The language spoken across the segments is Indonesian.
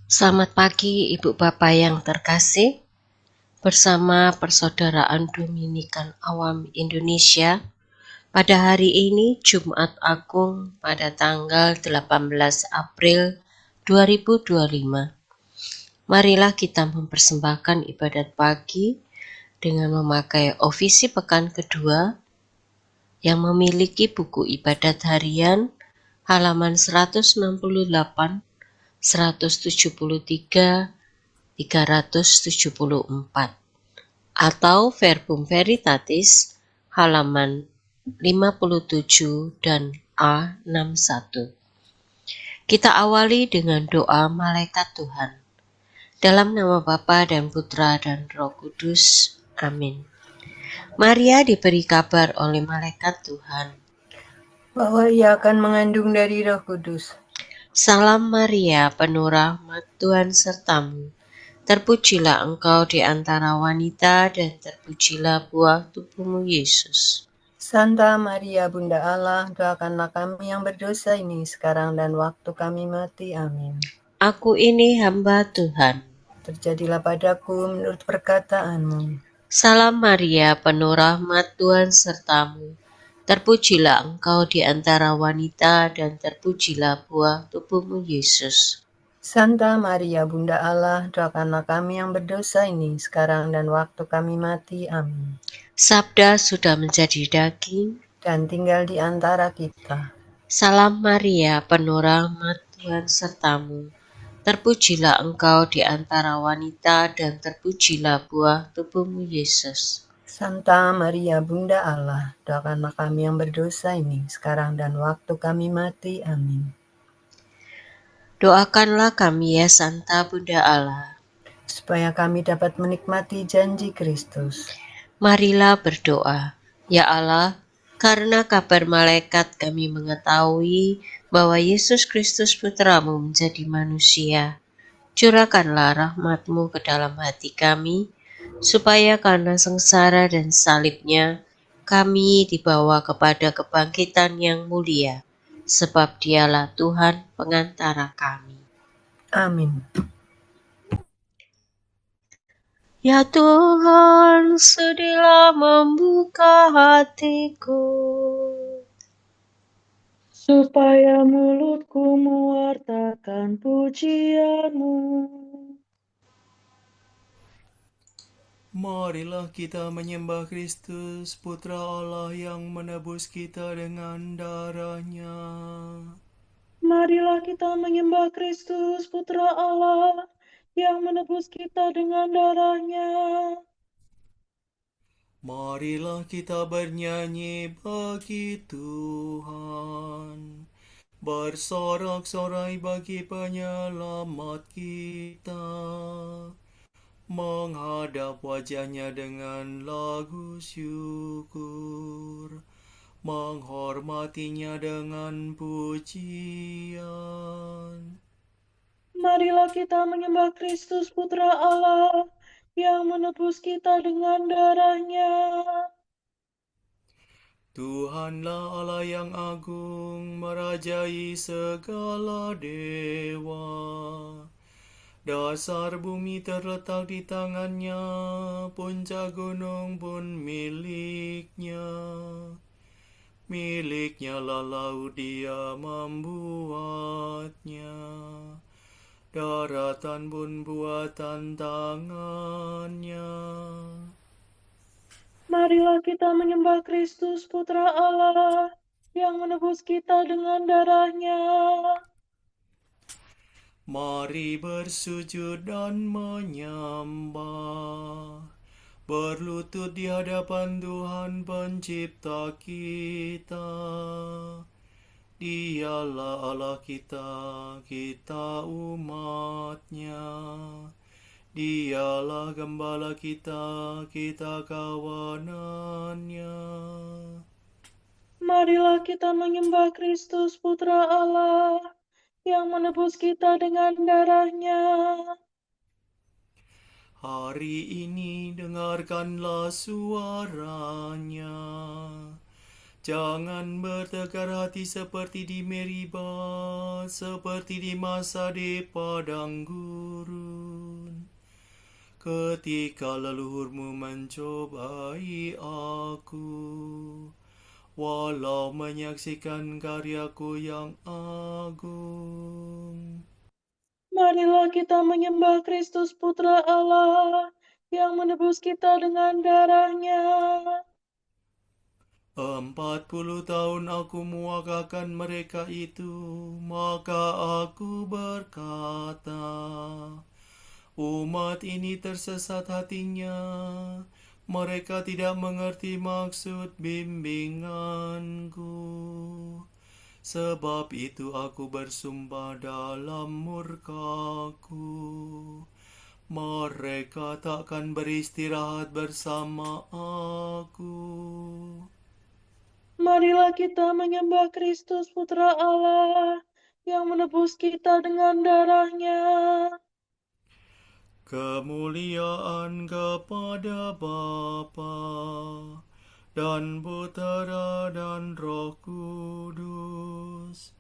Selamat pagi Ibu Bapak yang terkasih. Bersama Persaudaraan Dominikan Awam Indonesia, pada hari ini Jumat Agung pada tanggal 18 April 2025. Marilah kita mempersembahkan ibadat pagi dengan memakai ofisi pekan kedua yang memiliki buku ibadat harian halaman 168, 173, 374 atau Verbum Veritatis halaman 57 dan A61. Kita awali dengan doa malaikat Tuhan. Dalam nama Bapa dan Putra dan Roh Kudus. Amin. Maria diberi kabar oleh malaikat Tuhan bahwa ia akan mengandung dari Roh Kudus. Salam Maria, penuh rahmat, Tuhan sertamu. Terpujilah engkau di antara wanita dan terpujilah buah tubuhmu Yesus. Santa Maria Bunda Allah, doakanlah kami yang berdosa ini sekarang dan waktu kami mati. Amin. Aku ini hamba Tuhan. Terjadilah padaku menurut perkataanmu. Salam Maria, penuh rahmat, Tuhan sertamu. Terpujilah engkau di antara wanita dan terpujilah buah tubuhmu Yesus. Santa Maria Bunda Allah, doakanlah kami yang berdosa ini sekarang dan waktu kami mati. Amin. Sabda sudah menjadi daging dan tinggal di antara kita. Salam Maria, penuh rahmat, Tuhan sertamu. Terpujilah engkau di antara wanita dan terpujilah buah tubuhmu Yesus. Santa Maria Bunda Allah, doakanlah kami yang berdosa ini sekarang dan waktu kami mati. Amin. Doakanlah kami ya Santa Bunda Allah, supaya kami dapat menikmati janji Kristus. Marilah berdoa. Ya Allah, karena kabar malaikat kami mengetahui bahwa Yesus Kristus Putramu menjadi manusia. Curahkanlah rahmat-Mu ke dalam hati kami, supaya karena sengsara dan salibnya, kami dibawa kepada kebangkitan yang mulia, sebab Dialah Tuhan pengantara kami. Amin. Ya Tuhan, sudilah membuka hatiku, supaya mulutku mewartakan pujian-Mu. Marilah kita menyembah Kristus, Putra Allah yang menebus kita dengan darah-Nya. Marilah kita menyembah Kristus, Putra Allah yang menebus kita dengan darah-Nya. Marilah kita bernyanyi bagi Tuhan, bersorak-sorai bagi penyelamat kita, menghadap wajah-Nya dengan lagu syukur, menghormatinya dengan pujian. Marilah kita menyembah Kristus, Putra Allah yang menebus kita dengan darah-Nya. Tuhanlah Allah yang agung, merajai segala dewa. Dasar bumi terletak di tangan-Nya, puncak gunung pun milik-Nya. Milik-Nya lah laut, Dia membuatnya. Daratan pun buatan tangan-Nya. Marilah kita menyembah Kristus, Putra Allah yang menebus kita dengan darah-Nya. Mari bersujud dan menyembah, berlutut di hadapan Tuhan Pencipta kita. Dialah Allah kita, kita umat-Nya. Dialah gembala kita, kita kawanan-Nya. Marilah kita menyembah Kristus, Putra Allah yang menebus kita dengan darah-Nya. Hari ini dengarkanlah suara-Nya. Jangan bertegar hati seperti di Meriba, seperti di masa di padang gurun. Ketika leluhurmu mencobai aku, walau menyaksikan karyaku yang agung. Marilah kita menyembah Kristus Putra Allah yang menebus kita dengan darah-Nya. 40 tahun aku mewakilkan mereka itu, maka aku berkata, umat ini tersesat hatinya, mereka tidak mengerti maksud bimbinganku. Sebab itu aku bersumpah dalam murkaku, mereka takkan beristirahat bersama aku. Marilah kita menyembah Kristus Putra Allah yang menebus kita dengan darah-Nya. Kemuliaan kepada Bapa dan Putera dan Roh Kudus,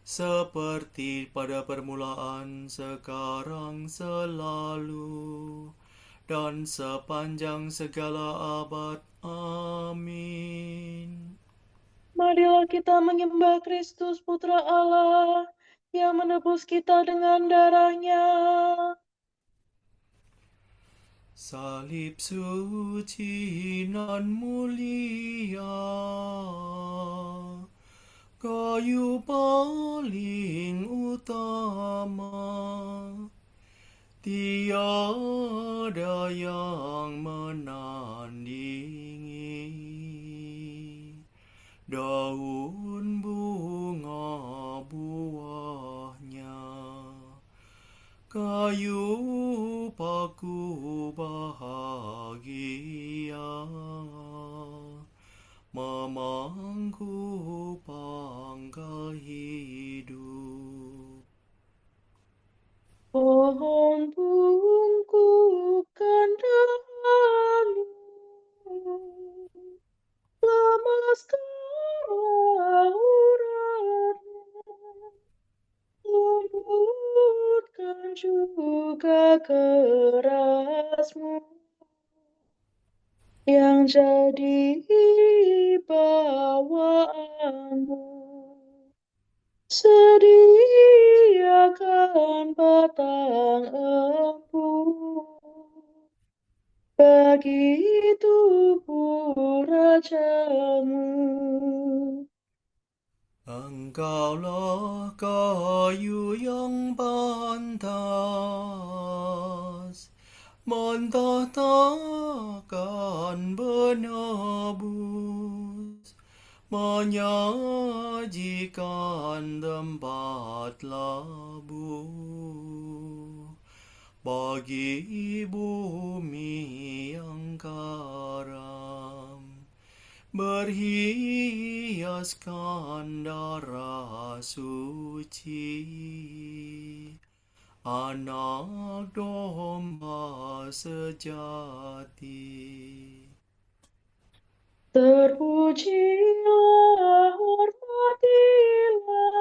seperti pada permulaan, sekarang, selalu, dan sepanjang segala abad. Amin. Marilah kita menyembah Kristus Putra Allah yang menebus kita dengan darah-Nya. Salib suci nan mulia, kayu paling utama, tiada yang menandingi. Daun bunga buahnya, kayu paku bahagia, memangku pangkal hidup. Pohon bungkukan dahanmu, lemaskanlah uratnya, lembutkan juga kerasmu, yang jadi bawaanmu. Sediakan batang empu bagi tubuh rajamu. Engkaulah kayu yang pantas, mentahtakan penebus, menyajikan tempat labuh bagi bumi yang karam, berhiaskan darah suci anak domba sejati. Terpujilah, hormatilah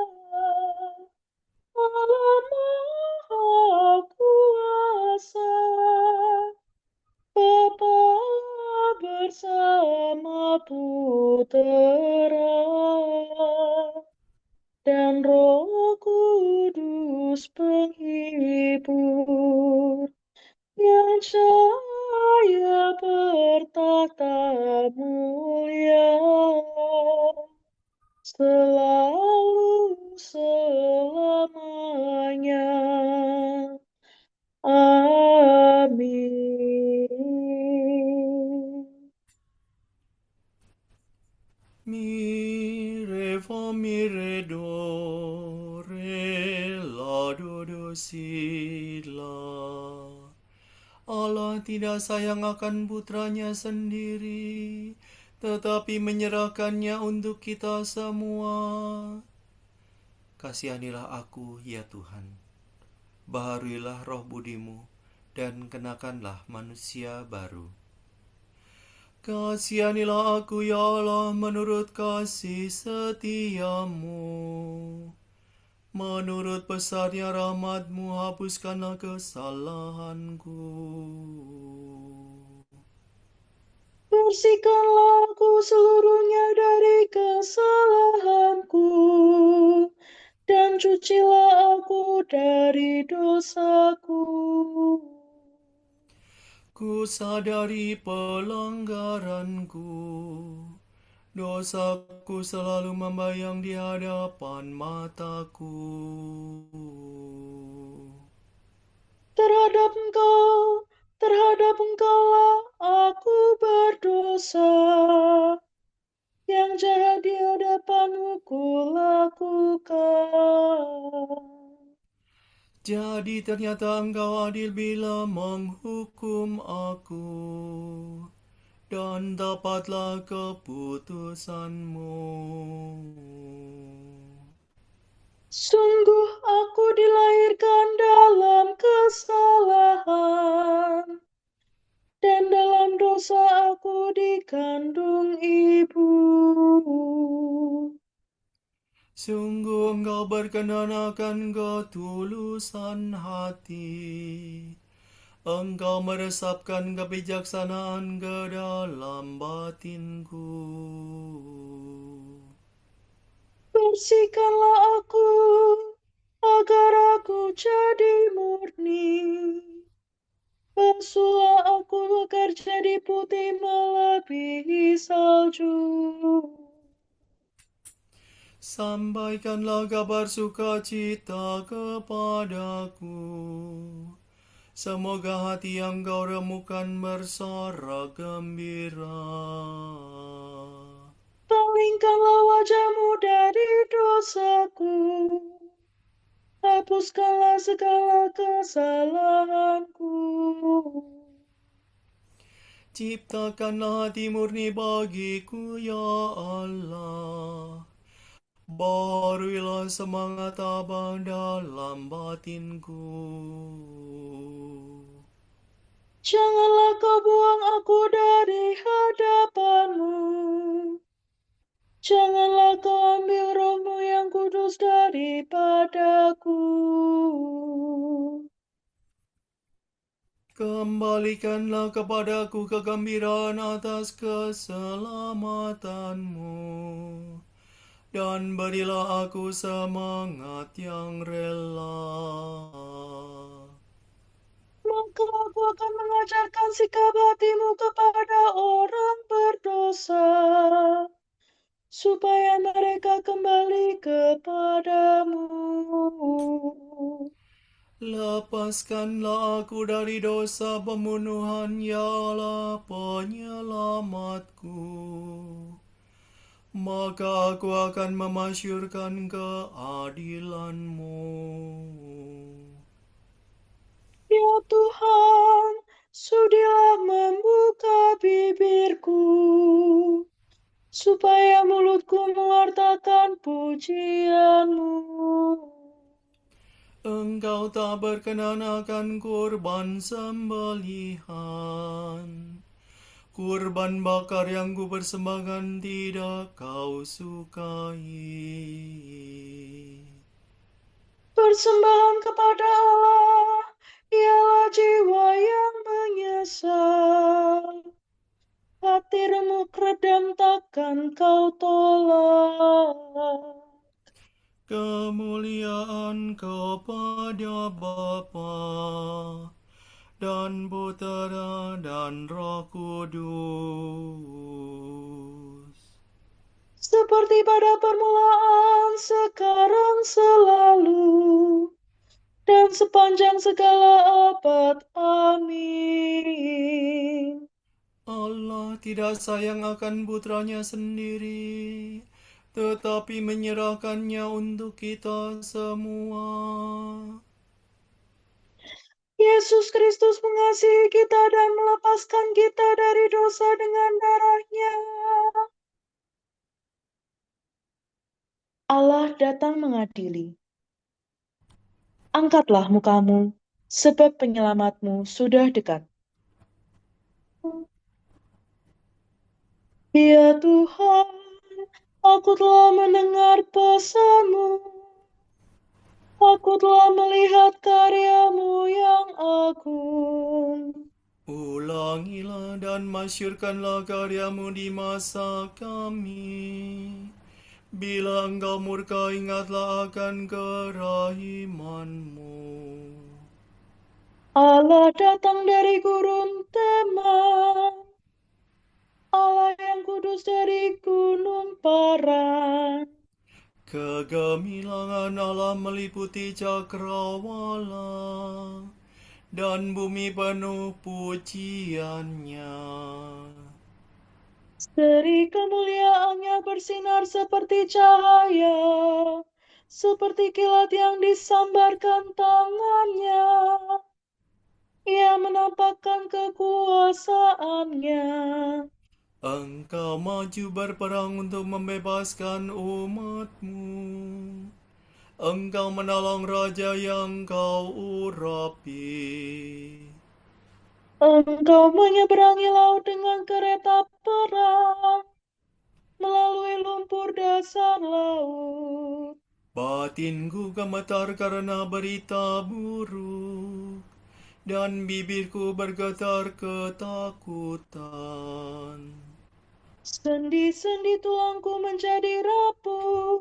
Allah Maha Kuasa, Bapa bersama Putera dan Roh Kudus penghibur, yang cahaya bertata mulia selalu selamanya. Amin. Mire fa mire do re la do si la. Allah tidak sayang akan putranya sendiri, tetapi menyerahkannya untuk kita semua. Kasihanilah aku, ya Tuhan. Baharuilah roh budimu, dan kenakanlah manusia baru. Kasihanilah aku ya Allah menurut kasih setiamu. Menurut besarnya rahmatmu hapuskanlah kesalahanku. Bersihkanlah aku seluruhnya dari kesalahanku, dan cucilah aku dari dosaku. Ku sadari pelanggaranku. Dosaku selalu membayang di hadapan mataku. Terhadap Engkaulah aku berdosa. Yang jahat di hadapanmu kulakukan. Jadi ternyata engkau adil bila menghukum aku. Dan dapatlah keputusanmu. Sungguh aku dilahirkan dalam kesalahan, dan dalam dosa aku dikandung ibu. Sungguh engkau berkenan akan ketulusan hati. Engkau meresapkan kebijaksanaan ke dalam batinku. Bersihkanlah aku, agar aku jadi murni. Basuhlah aku agar jadi putih melebihi salju. Sampaikanlah kabar sukacita kepadaku. Semoga hati yang kau remukan bersorak gembira. Palingkanlah wajahmu dari dosaku. Hapuskanlah segala kesalahanku. Ciptakanlah hati murni bagiku ya Allah. Baruilah semangat abang dalam batinku. Janganlah kau buang aku dari hadapanmu. Janganlah kau ambil rohmu yang kudus daripadaku. Kembalikanlah kepadaku kegembiraan atas keselamatanmu. Dan berilah aku semangat yang rela. Maka aku akan mengajarkan sikap hatimu kepada orang berdosa, supaya mereka kembali kepadamu. Lepaskanlah aku dari dosa pembunuhan, ya Allah penyelamatku. Maka aku akan memasyurkan keadilanmu. Ya Tuhan, sudilah membuka bibirku, supaya mulutku mewartakan pujianmu. Engkau tak berkenan akan kurban sembelihan. Kurban bakar yang kupersembahkan tidak kau sukai. Persembahan kepada Allah ialah jiwa yang menyesal. Hati remuk redam takkan kau tolak. Kemuliaan kepada Bapa dan Putera dan Roh Kudus. Seperti pada permulaan, sekarang, selalu, dan sepanjang segala abad. Amin. Allah tidak sayang akan putranya sendiri, tetapi menyerahkannya untuk kita semua. Yesus Kristus mengasihi kita dan melepaskan kita dari dosa dengan darah-Nya. Allah datang mengadili. Angkatlah mukamu, sebab penyelamatmu sudah dekat. Ya Tuhan, aku telah mendengar pesan-Mu. Aku telah melihat karya-Mu yang agung. Ulangilah dan masyurkanlah karya-Mu di masa kami. Bila Engkau murka, ingatlah akan kerahiman-Mu. Allah datang dari gurun Teman, Allah yang kudus dari gunung Paran. Kegemilangan Allah meliputi cakrawala, dan bumi penuh pujiannya. Seri kemuliaannya bersinar seperti cahaya, seperti kilat yang disambarkan tangannya. Ia menampakkan kekuasaannya. Engkau maju berperang untuk membebaskan umat-Mu. Engkau menolong raja yang Kau urapi. Engkau menyeberangi laut dengan kereta perang, melalui lumpur dasar laut. Batinku gemetar karena berita buruk, dan bibirku bergetar ketakutan. Sendi-sendi tulangku menjadi rapuh,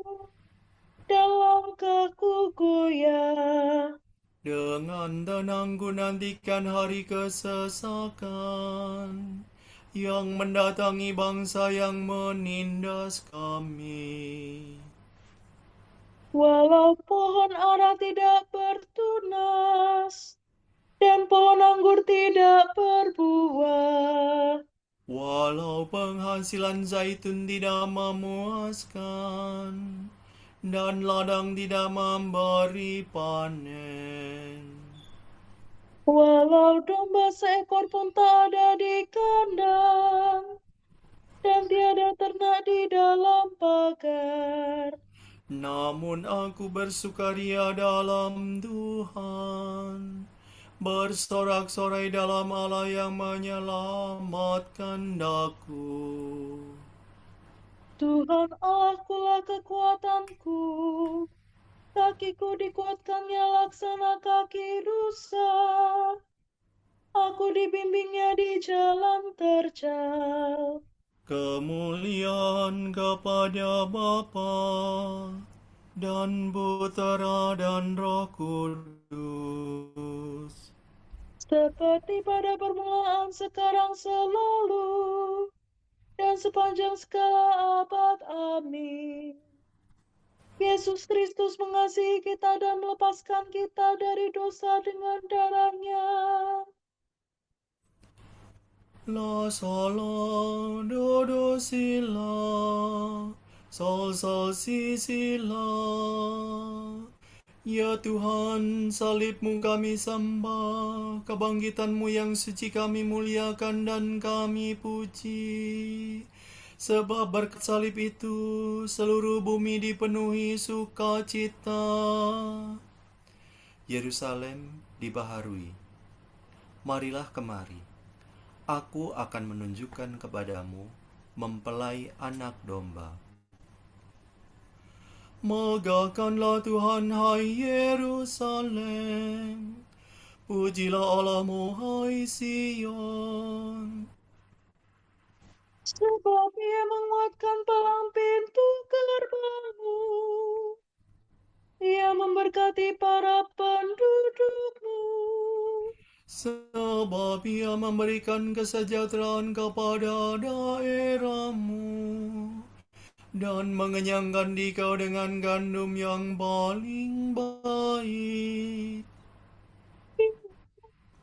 dan langkahku goyah. Dengan tenangku nantikan hari kesesakan yang mendatangi bangsa yang menindas kami. Walau pohon ara tidak bertunas, dan pohon anggur tidak berbuah, Walau penghasilan zaitun tidak memuaskan, dan ladang tidak memberi panen. walau domba seekor pun tak ada di kandang, dan tiada ternak di dalam pagar. Namun aku bersukaria dalam Tuhan, bersorak-sorai dalam Allah yang menyelamatkan daku. Tuhan Allahkulah kekuatanku, kakiku dikuatkannya laksana kaki rusa. Aku dibimbingnya di jalan terjal. Kemuliaan kepada Bapa dan Putera dan Roh Kudus. Seperti pada permulaan, sekarang, selalu, dan sepanjang segala abad. Amin. Yesus Kristus mengasihi kita dan melepaskan kita dari dosa dengan darah-Nya. La sala do do si la, sol sol si la. Ya Tuhan, salib-Mu kami sembah, kebangkitan-Mu yang suci kami muliakan dan kami puji. Sebab berkat salib itu, seluruh bumi dipenuhi sukacita. Yerusalem dibaharui. Marilah kemari. Aku akan menunjukkan kepadamu mempelai anak domba. Megahkanlah Tuhan, hai Yerusalem. Pujilah Allah-Mu, hai Sion. Sebab Ia menguatkan palang pintu gerbang-Mu. Ia memberkati para penduduk-Mu. Sebab Ia memberikan kesejahteraan kepada daerah-Mu, dan mengenyangkan dikau dengan gandum yang paling baik.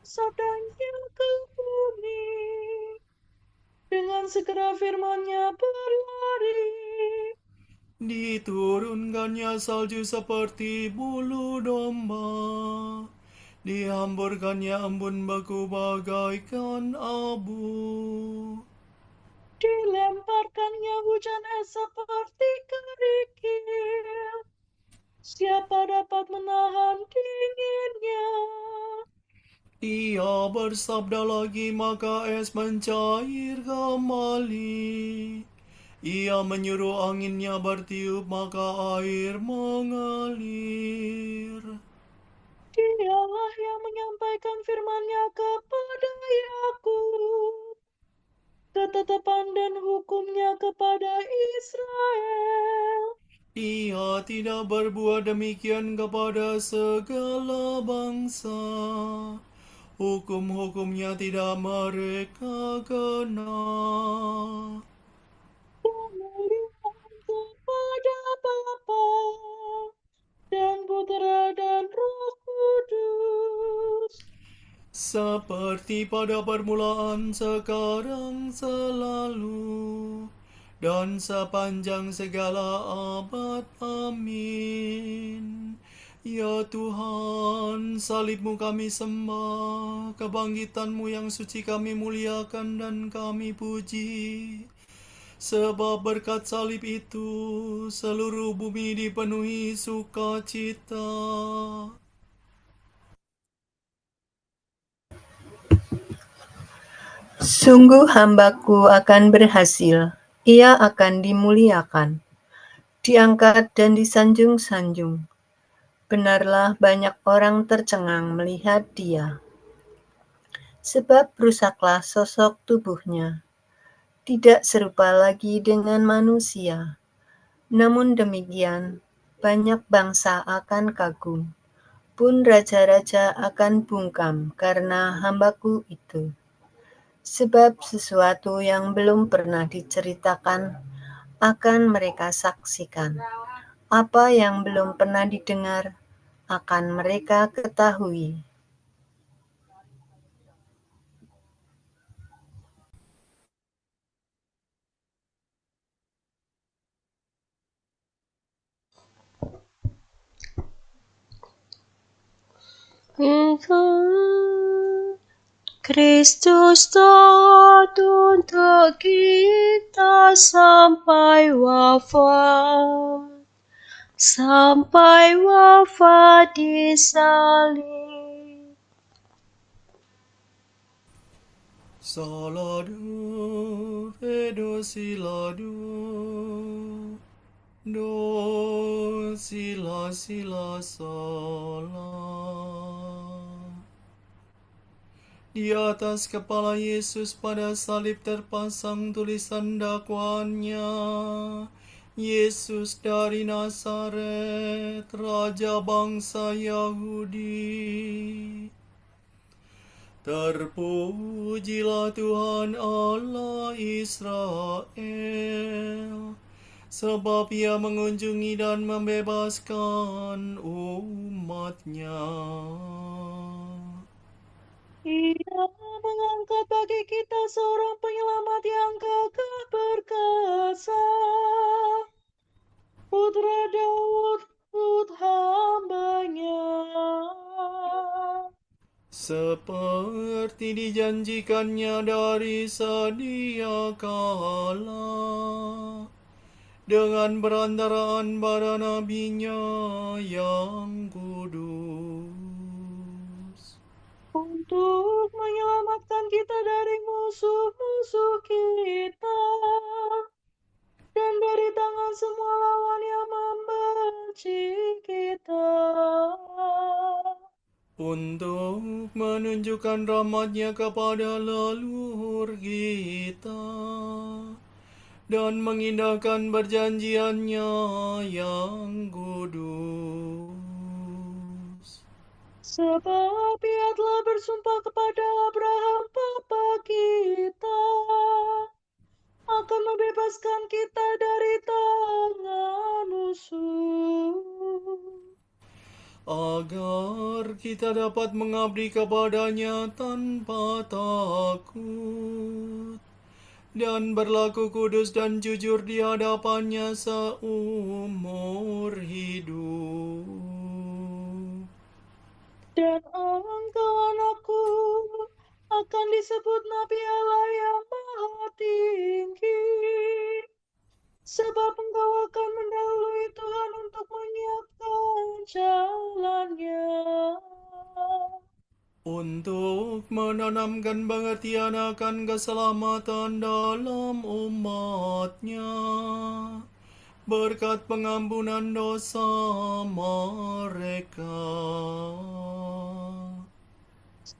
Sabdanya ke bumi, dengan segera firman-Nya berlari. Diturunkannya salju seperti bulu domba, dihamburkannya embun beku bagaikan abu. Dilemparkannya hujan es seperti kerikil. Siapa dapat menahan dinginnya? Ia bersabda lagi, maka es mencair kembali. Ia menyuruh anginnya bertiup, maka air mengalir. Dialah yang menyampaikan firman-Nya kepada Yakub, ketetapan dan hukum-Nya kepada Israel. Ia tidak berbuat demikian kepada segala bangsa. Hukum-hukumnya tidak mereka kenal. Kemuliaan kepada Bapa dan Putra dan Roh Kudus, Seperti pada permulaan, sekarang, selalu, dan sepanjang segala abad. Amin. Ya Tuhan, salib-Mu kami sembah, kebangkitan-Mu yang suci kami muliakan dan kami puji. Sebab berkat salib itu, seluruh bumi dipenuhi sukacita. Sungguh hambaku akan berhasil, ia akan dimuliakan, diangkat dan disanjung-sanjung. Benarlah banyak orang tercengang melihat dia. Sebab rusaklah sosok tubuhnya, tidak serupa lagi dengan manusia. Namun demikian, banyak bangsa akan kagum, pun raja-raja akan bungkam karena hambaku itu. Sebab sesuatu yang belum pernah diceritakan akan mereka saksikan. Apa yang belum pernah didengar akan mereka ketahui. Kristus taat untuk kita sampai wafat di salib. Salado, redo silado, do sila sila sola. Di atas kepala Yesus pada salib terpasang tulisan dakwaannya, Yesus dari Nazaret, Raja bangsa Yahudi. Terpujilah Tuhan Allah Israel, sebab Ia mengunjungi dan membebaskan umat-Nya. Ia mengangkat bagi kita seorang penyelamat yang gagah perkasa, Putra Daud, hamba-Nya. Seperti dijanjikannya dari sedia kala, dengan perantaraan para nabi-Nya yang kudus. Untuk menyelamatkan kita dari musuh-musuh kita dan dari tangan semua lawan yang membenci kita, Untuk menunjukkan rahmat-Nya kepada leluhur kita dan mengindahkan perjanjian-Nya yang kudus. sebab Ia telah bersumpah kepada Abraham bapa kita akan membebaskan kita dari tangan musuh, agar kita dapat mengabdi kepada-Nya tanpa takut dan berlaku kudus dan jujur di hadapan-Nya seumur hidup. dan engkau anakku akan disebut Nabi Allah yang Maha Tinggi, sebab engkau akan mendahului Tuhan untuk menyiapkan jalan-Nya. untuk menanamkan pengertian akan keselamatan dalam umatnya, berkat pengampunan dosa mereka.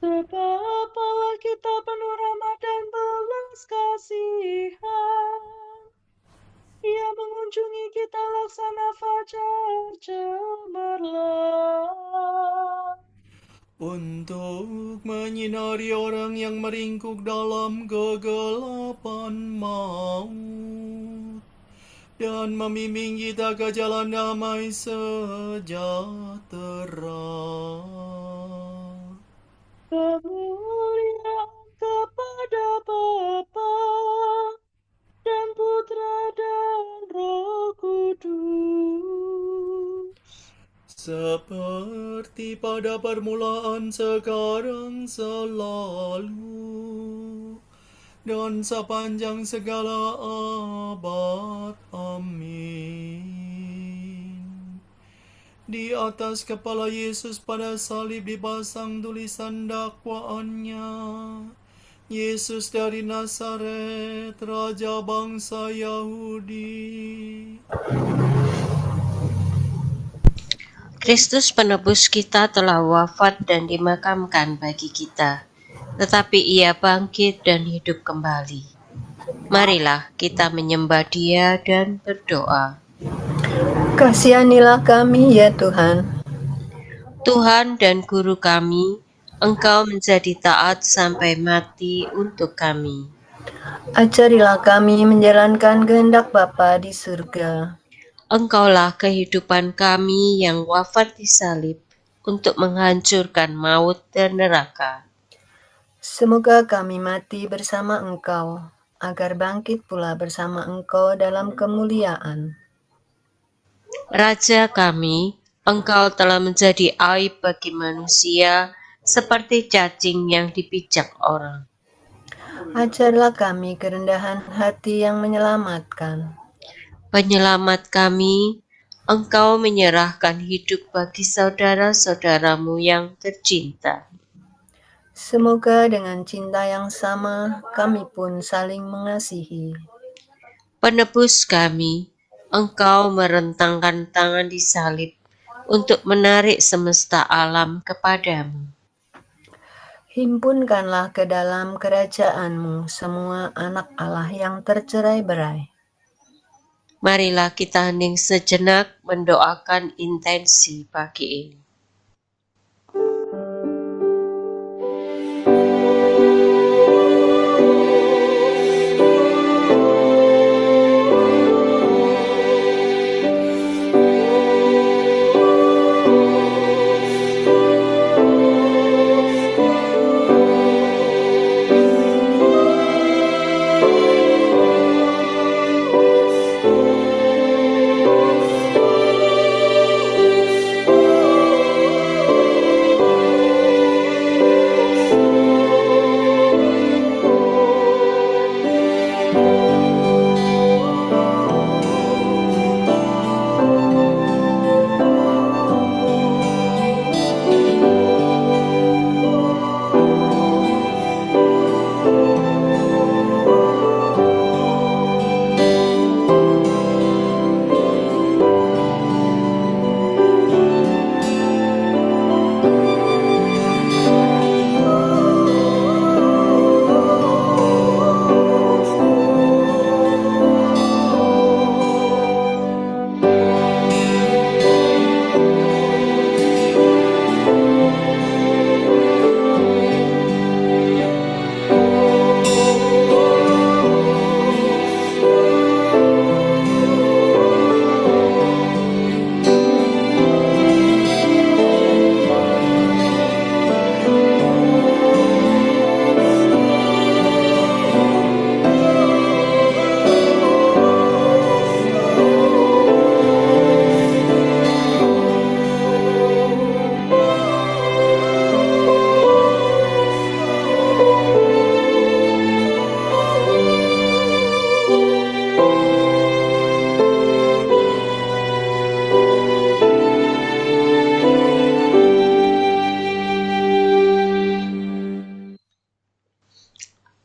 Sebab Allah kita penuh rahmat dan belas kasihan. Ia mengunjungi kita laksana fajar cemerlang, untuk menyinari orang yang meringkuk dalam kegelapan maut, dan membimbing kita ke jalan damai sejahtera. kemuliaan kepada Bapa dan Putra dan Roh Kudus, Seperti pada permulaan, sekarang, selalu, dan sepanjang segala abad. Amin. Di atas kepala Yesus pada salib dipasang tulisan dakwaannya. Yesus dari Nazaret, Raja bangsa Yahudi. Kristus penebus kita telah wafat dan dimakamkan bagi kita, tetapi ia bangkit dan hidup kembali. Marilah kita menyembah Dia dan berdoa. Kasihanilah kami ya Tuhan. Tuhan dan Guru kami, Engkau menjadi taat sampai mati untuk kami. Ajarilah kami menjalankan kehendak Bapa di surga. Engkaulah kehidupan kami yang wafat di salib untuk menghancurkan maut dan neraka. Semoga kami mati bersama Engkau, agar bangkit pula bersama Engkau dalam kemuliaan. Raja kami, Engkau telah menjadi aib bagi manusia, seperti cacing yang dipijak orang. Ajarlah kami kerendahan hati yang menyelamatkan. Penyelamat kami, Engkau menyerahkan hidup bagi saudara-saudaramu yang tercinta. Semoga dengan cinta yang sama, kami pun saling mengasihi. Penebus kami, Engkau merentangkan tangan di salib untuk menarik semesta alam kepadamu. Himpunkanlah ke dalam kerajaan-Mu semua anak Allah yang tercerai-berai. Marilah kita hening sejenak mendoakan intensi pagi ini.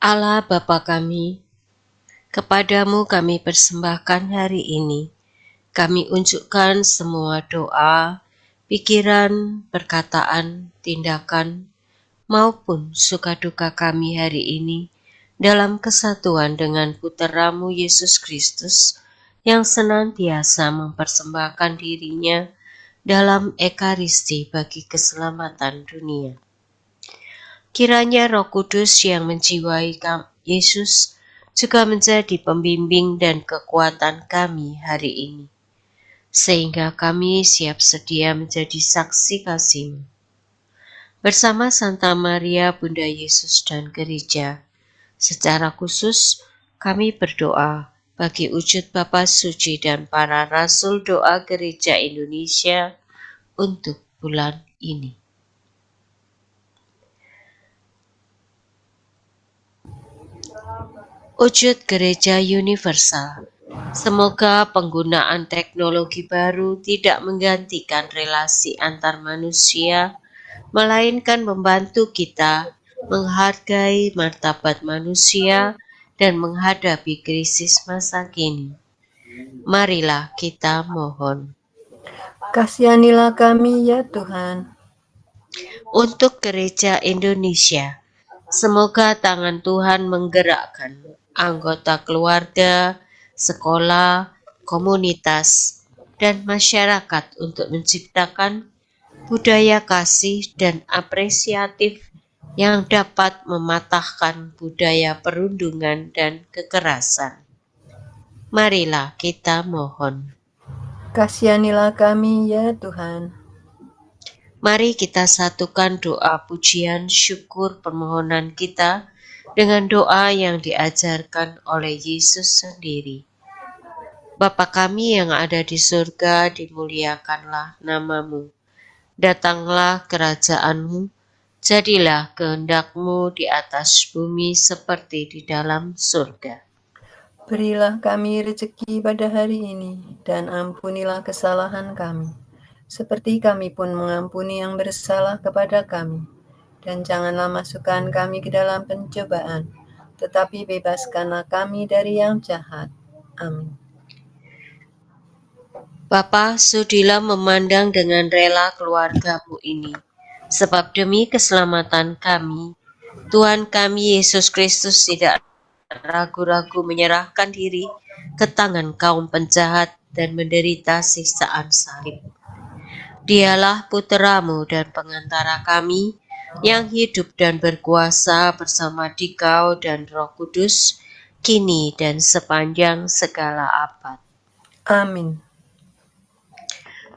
Allah Bapa kami, kepadamu kami persembahkan hari ini. Kami unjukkan semua doa, pikiran, perkataan, tindakan, maupun suka duka kami hari ini dalam kesatuan dengan Putra-Mu Yesus Kristus yang senantiasa mempersembahkan dirinya dalam ekaristi bagi keselamatan dunia. Kiranya Roh Kudus yang menjiwai Yesus juga menjadi pembimbing dan kekuatan kami hari ini, sehingga kami siap sedia menjadi saksi kasih-Mu. Bersama Santa Maria Bunda Yesus dan Gereja, secara khusus kami berdoa bagi wujud Bapa Suci dan para Rasul Doa Gereja Indonesia untuk bulan ini. Wujud Gereja Universal. Semoga penggunaan teknologi baru tidak menggantikan relasi antar manusia, melainkan membantu kita menghargai martabat manusia dan menghadapi krisis masa kini. Marilah kita mohon. Kasihanilah kami ya Tuhan. Untuk Gereja Indonesia, semoga tangan Tuhan menggerakkan anggota keluarga, sekolah, komunitas, dan masyarakat untuk menciptakan budaya kasih dan apresiatif yang dapat mematahkan budaya perundungan dan kekerasan. Marilah kita mohon. Kasihanilah kami ya Tuhan. Mari kita satukan doa pujian syukur permohonan kita dengan doa yang diajarkan oleh Yesus sendiri. Bapa kami yang ada di surga, dimuliakanlah nama-Mu. Datanglah kerajaan-Mu, jadilah kehendak-Mu di atas bumi seperti di dalam surga. Berilah kami rezeki pada hari ini, dan ampunilah kesalahan kami, seperti kami pun mengampuni yang bersalah kepada kami. Dan janganlah masukkan kami ke dalam pencobaan, tetapi bebaskanlah kami dari yang jahat. Amin. Bapa, sudilah memandang dengan rela keluarga-Mu ini, sebab demi keselamatan kami, Tuhan kami Yesus Kristus tidak ragu-ragu menyerahkan diri ke tangan kaum penjahat dan menderita siksaan salib. Dialah Putra-Mu dan pengantara kami, yang hidup dan berkuasa bersama Dikau dan Roh Kudus, kini dan sepanjang segala abad. Amin.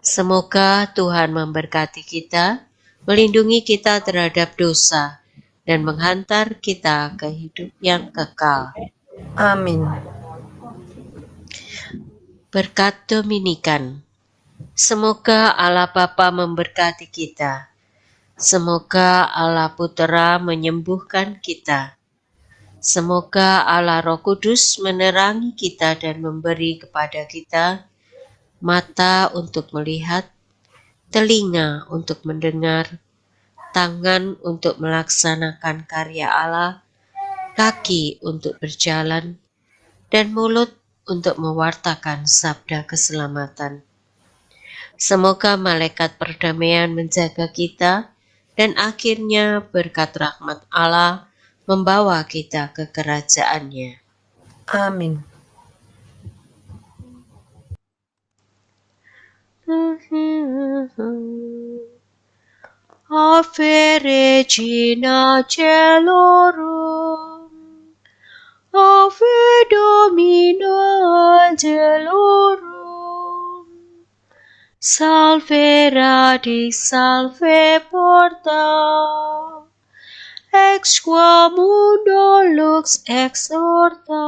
Semoga Tuhan memberkati kita, melindungi kita terhadap dosa, dan menghantar kita ke hidup yang kekal. Amin. Berkat Dominikan. Semoga Allah Bapa memberkati kita. Semoga Allah Putra menyembuhkan kita. Semoga Allah Roh Kudus menerangi kita dan memberi kepada kita mata untuk melihat, telinga untuk mendengar, tangan untuk melaksanakan karya Allah, kaki untuk berjalan, dan mulut untuk mewartakan sabda keselamatan. Semoga malaikat perdamaian menjaga kita, dan akhirnya berkat rahmat Allah membawa kita ke kerajaan-Nya. Amin. Ave Regina Caelorum, Ave Domina Angelorum, Salve radix, salve porta, ex qua mundo lux exorta,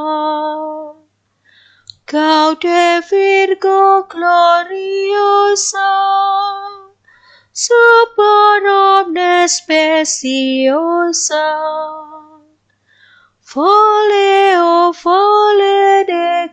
Gaude Virgo gloriosa, super omnes speciosa, Fole o fole de